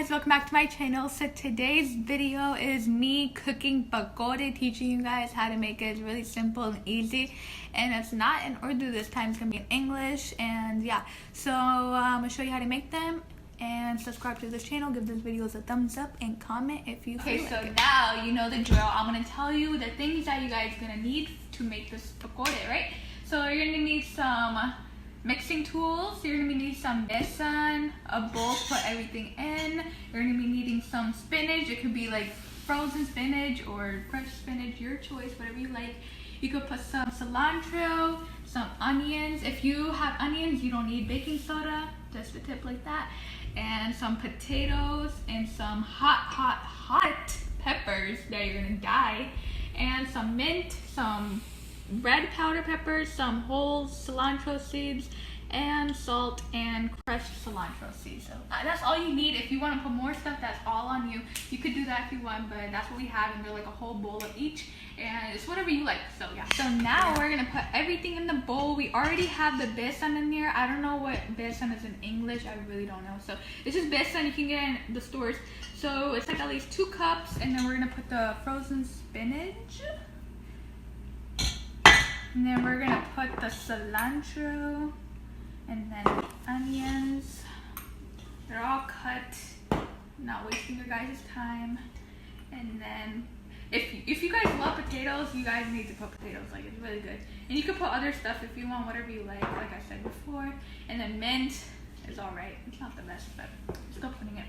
guys, welcome back to my channel. So today's video is me cooking pakora, teaching you guys how to make it. It's really simple and easy, and it's not in Urdu this time, it's gonna be in English. And yeah, so I'm gonna show you how to make them, and subscribe to this channel, give this video a thumbs up, and comment if you feel like it. Now you know the drill. I'm gonna tell you the things that you guys are gonna need to make this pakora, right? So you're gonna need some mixing tools, you're going to be needing some besan, a bowl to put everything in, you're going to be needing some spinach. It could be like frozen spinach or crushed spinach, your choice, whatever you like. You could put some cilantro, some onions. If you have onions, you don't need baking soda, just a tip like that. And some potatoes and some hot peppers that you're going to dye, and some mint, some red powder peppers, some whole cilantro seeds, and salt and crushed cilantro seeds. So that's all you need. If you want to put more stuff, that's all on you. You could do that if you want, but that's what we have, and they're like a whole bowl of each, and it's whatever you like. So yeah, so now we're gonna put everything in the bowl. We already have the besan in there. I don't know what besan is in English, I really don't know. So it's just besan, you can get in the stores. So it's like at least 2 cups, and then we're gonna put the frozen spinach. And then we're gonna put the cilantro, and then the onions. They're all cut, not wasting your guys' time. And then if you guys love potatoes, you guys need to put potatoes, like it's really good. And you can put other stuff if you want, whatever you like I said before. And then mint is alright, it's not the best, but still putting it.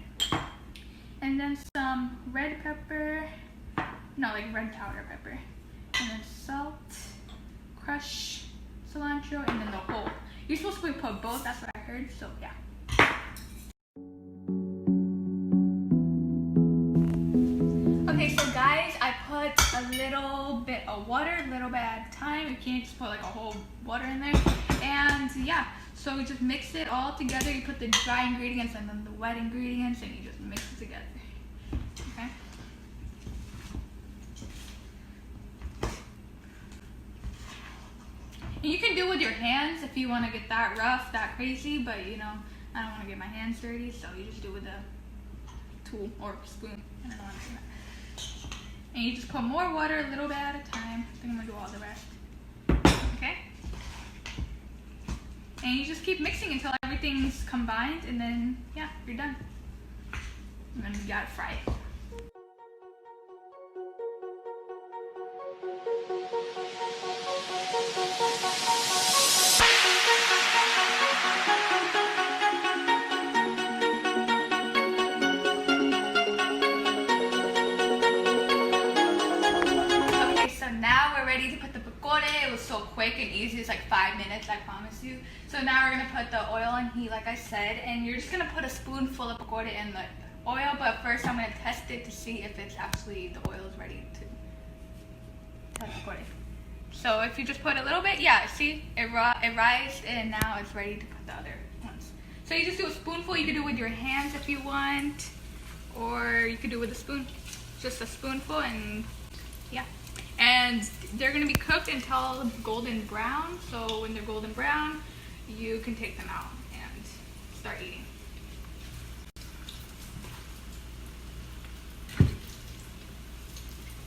And then some red pepper, no, like red powder pepper. And then salt, crush cilantro, and then the whole. You're supposed to put both, that's what I heard, so yeah. Okay, so guys, I put a little bit of water, a little bit at a time. You can't just put like a whole water in there. And yeah, so we just mix it all together. You put the dry ingredients and then the wet ingredients, and you just mix it together. Okay. And you can do it with your hands if you want to get that rough, that crazy, but you know, I don't want to get my hands dirty, so you just do it with a tool or spoon. I don't know how to say that. And you just put more water, a little bit at a time. I think I'm going to do all the rest. Okay? And you just keep mixing until everything's combined, and then, yeah, you're done. And then you gotta fry it. Now we're ready to put the pakora. It was so quick and easy. It's like 5 minutes, I promise you. So now we're gonna put the oil on heat, like I said, and you're just gonna put a spoonful of pakora in the oil. But first, I'm gonna test it to see if it's actually the oil is ready to put pakora. So if you just put a little bit, yeah, see, it rised, and now it's ready to put the other ones. So you just do a spoonful. You can do it with your hands if you want, or you could do it with a spoon. Just a spoonful, and yeah. And they're going to be cooked until golden brown. So when they're golden brown, you can take them out and start eating.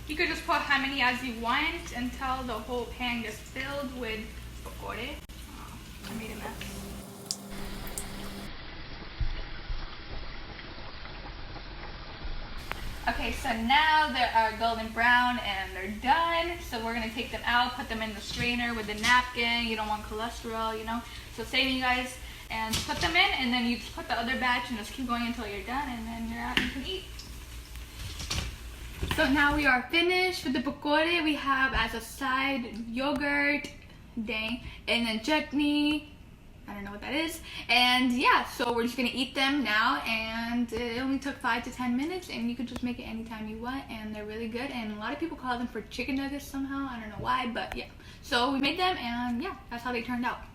You could just put how many as you want until the whole pan gets filled with pakora. Oh, I made a mess. Okay, so now they are golden brown and they're done. So we're gonna take them out, put them in the strainer with the napkin. You don't want cholesterol, you know. So save you guys, and put them in, and then you just put the other batch and just keep going until you're done, and then you're out and you can eat. So now we are finished with the pakora. We have as a side yogurt, and then chutney. I don't know what that is. And yeah, so we're just gonna eat them now, and it only took 5 to 10 minutes, and you could just make it anytime you want, and they're really good. And a lot of people call them for chicken nuggets somehow. I don't know why, but yeah. So we made them, and yeah, that's how they turned out.